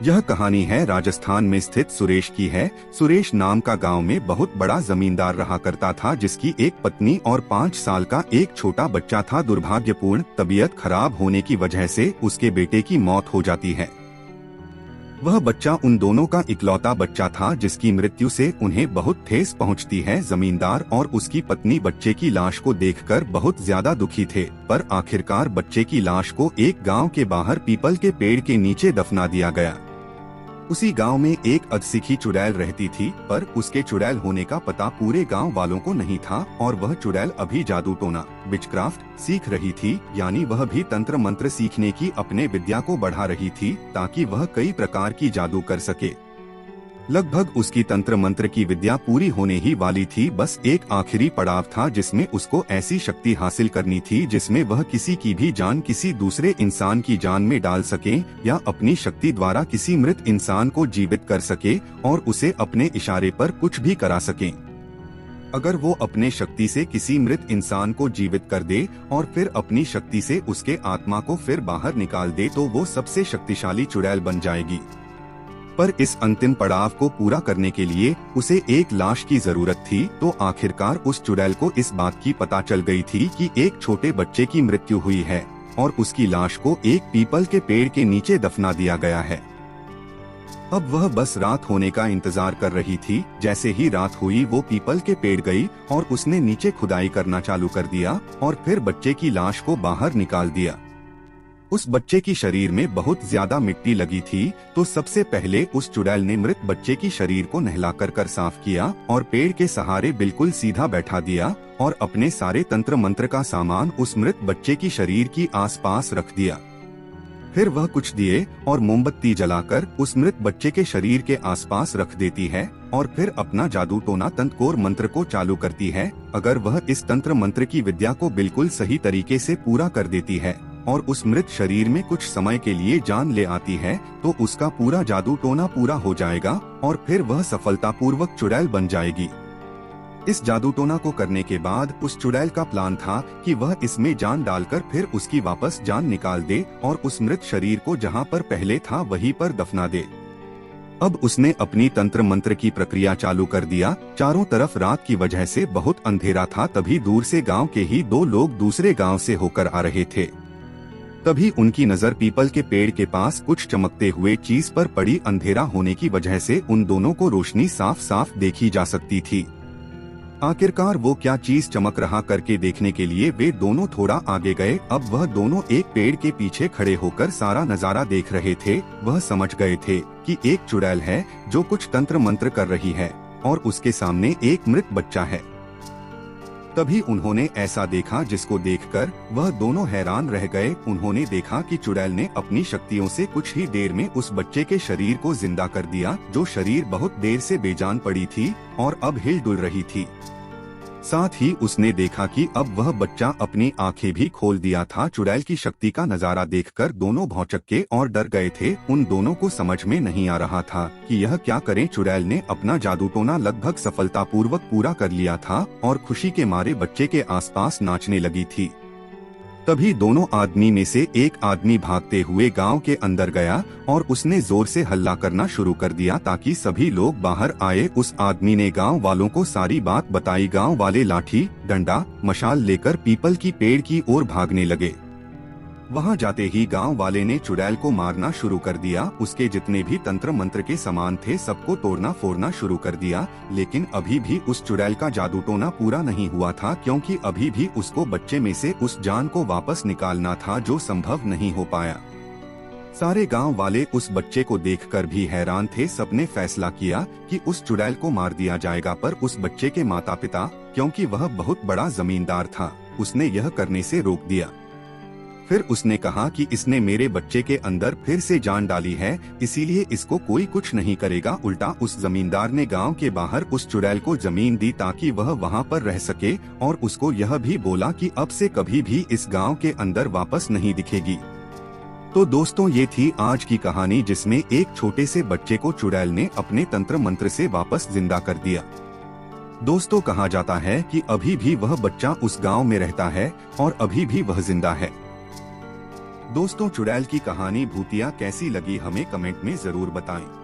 यह कहानी है राजस्थान में स्थित सुरेश की है। सुरेश नाम का गांव में बहुत बड़ा जमींदार रहा करता था, जिसकी एक पत्नी और 5 साल का एक छोटा बच्चा था। दुर्भाग्यपूर्ण तबीयत खराब होने की वजह से उसके बेटे की मौत हो जाती है। वह बच्चा उन दोनों का इकलौता बच्चा था, जिसकी मृत्यु से उन्हें बहुत ठेस पहुंचती है। जमींदार और उसकी पत्नी बच्चे की लाश को देखकर बहुत ज्यादा दुखी थे, पर आखिरकार बच्चे की लाश को एक गांव के बाहर पीपल के पेड़ के नीचे दफना दिया गया। उसी गांव में एक अधसिखी चुड़ैल रहती थी, पर उसके चुड़ैल होने का पता पूरे गांव वालों को नहीं था और वह चुड़ैल अभी जादू टोना विचक्राफ्ट सीख रही थी, यानी वह भी तंत्र मंत्र सीखने की अपने विद्या को बढ़ा रही थी ताकि वह कई प्रकार की जादू कर सके। लगभग उसकी तंत्र मंत्र की विद्या पूरी होने ही वाली थी। बस एक आखिरी पड़ाव था जिसमें उसको ऐसी शक्ति हासिल करनी थी जिसमें वह किसी की भी जान किसी दूसरे इंसान की जान में डाल सके या अपनी शक्ति द्वारा किसी मृत इंसान को जीवित कर सके और उसे अपने इशारे पर कुछ भी करा सके। अगर वो अपने शक्ति से किसी मृत इंसान को जीवित कर दे और फिर अपनी शक्ति से उसके आत्मा को फिर बाहर निकाल दे तो वो सबसे शक्तिशाली चुड़ैल बन जाएगी। पर इस अंतिम पड़ाव को पूरा करने के लिए उसे एक लाश की जरूरत थी। तो आखिरकार उस चुड़ैल को इस बात की पता चल गई थी कि एक छोटे बच्चे की मृत्यु हुई है और उसकी लाश को एक पीपल के पेड़ के नीचे दफना दिया गया है। अब वह बस रात होने का इंतजार कर रही थी। जैसे ही रात हुई वो पीपल के पेड़ गई और उसने नीचे खुदाई करना चालू कर दिया और फिर बच्चे की लाश को बाहर निकाल दिया। उस बच्चे की शरीर में बहुत ज्यादा मिट्टी लगी थी, तो सबसे पहले उस चुड़ैल ने मृत बच्चे की शरीर को नहलाकर साफ किया और पेड़ के सहारे बिल्कुल सीधा बैठा दिया और अपने सारे तंत्र मंत्र का सामान उस मृत बच्चे की शरीर की आसपास रख दिया। फिर वह कुछ दिए और मोमबत्ती जलाकर उस मृत बच्चे के शरीर के आसपास रख देती है और फिर अपना जादू टोना तंत्रकोर मंत्र को चालू करती है। अगर वह इस तंत्र मंत्र की विद्या को बिल्कुल सही तरीके से पूरा कर देती है और उस मृत शरीर में कुछ समय के लिए जान ले आती है तो उसका पूरा जादू टोना पूरा हो जाएगा और फिर वह सफलतापूर्वक चुड़ैल बन जाएगी। इस जादू टोना को करने के बाद उस चुड़ैल का प्लान था कि वह इसमें जान डालकर फिर उसकी वापस जान निकाल दे और उस मृत शरीर को जहां पर पहले था वहीं पर दफना दे। अब उसने अपनी तंत्र मंत्र की प्रक्रिया चालू कर दिया। चारों तरफ रात की वजह से बहुत अंधेरा था। तभी दूर से गांव के ही 2 लोग दूसरे गांव से होकर आ रहे थे। तभी उनकी नजर पीपल के पेड़ के पास कुछ चमकते हुए चीज पर पड़ी। अंधेरा होने की वजह से उन दोनों को रोशनी साफ साफ देखी जा सकती थी। आखिरकार वो क्या चीज चमक रहा करके देखने के लिए वे दोनों थोड़ा आगे गए। अब वह दोनों एक पेड़ के पीछे खड़े होकर सारा नजारा देख रहे थे। वह समझ गए थे कि एक चुड़ैल है जो कुछ तंत्र मंत्र कर रही है और उसके सामने एक मृत बच्चा है। तभी उन्होंने ऐसा देखा जिसको देखकर वह दोनों हैरान रह गए। उन्होंने देखा कि चुड़ैल ने अपनी शक्तियों से कुछ ही देर में उस बच्चे के शरीर को जिंदा कर दिया, जो शरीर बहुत देर से बेजान पड़ी थी और अब हिल डुल रही थी। साथ ही उसने देखा कि अब वह बच्चा अपनी आंखें भी खोल दिया था। चुड़ैल की शक्ति का नजारा देखकर दोनों भौचक्के और डर गए थे। उन दोनों को समझ में नहीं आ रहा था कि यह क्या करें। चुड़ैल ने अपना जादू टोना लगभग सफलतापूर्वक पूरा कर लिया था और खुशी के मारे बच्चे के आसपास नाचने लगी थी। तभी दोनों आदमी में से एक आदमी भागते हुए गांव के अंदर गया और उसने जोर से हल्ला करना शुरू कर दिया ताकि सभी लोग बाहर आए। उस आदमी ने गांव वालों को सारी बात बताई। गांव वाले लाठी डंडा मशाल लेकर पीपल की पेड़ की ओर भागने लगे। वहां जाते ही गांव वाले ने चुड़ैल को मारना शुरू कर दिया। उसके जितने भी तंत्र मंत्र के सामान थे सबको तोड़ना फोड़ना शुरू कर दिया। लेकिन अभी भी उस चुड़ैल का जादू टोना पूरा नहीं हुआ था, क्योंकि अभी भी उसको बच्चे में से उस जान को वापस निकालना था जो संभव नहीं हो पाया। सारे गांव वाले उस बच्चे को देखकर भी हैरान थे। सबने फैसला किया कि उस चुड़ैल को मार दिया जाएगा, पर उस बच्चे के माता पिता, क्योंकि वह बहुत बड़ा जमींदार था, उसने यह करने से रोक दिया। फिर उसने कहा कि इसने मेरे बच्चे के अंदर फिर से जान डाली है, इसीलिए इसको कोई कुछ नहीं करेगा। उल्टा उस जमींदार ने गांव के बाहर उस चुड़ैल को जमीन दी ताकि वह वहां पर रह सके और उसको यह भी बोला कि अब से कभी भी इस गांव के अंदर वापस नहीं दिखेगी। तो दोस्तों, ये थी आज की कहानी जिसमें एक छोटे से बच्चे को चुड़ैल ने अपने तंत्र मंत्र से वापस जिंदा कर दिया। दोस्तों, कहा जाता है कि अभी भी वह बच्चा उस गांव में रहता है और अभी भी वह जिंदा है। दोस्तों, चुड़ैल की कहानी भूतिया कैसी लगी हमें कमेंट में जरूर बताएं।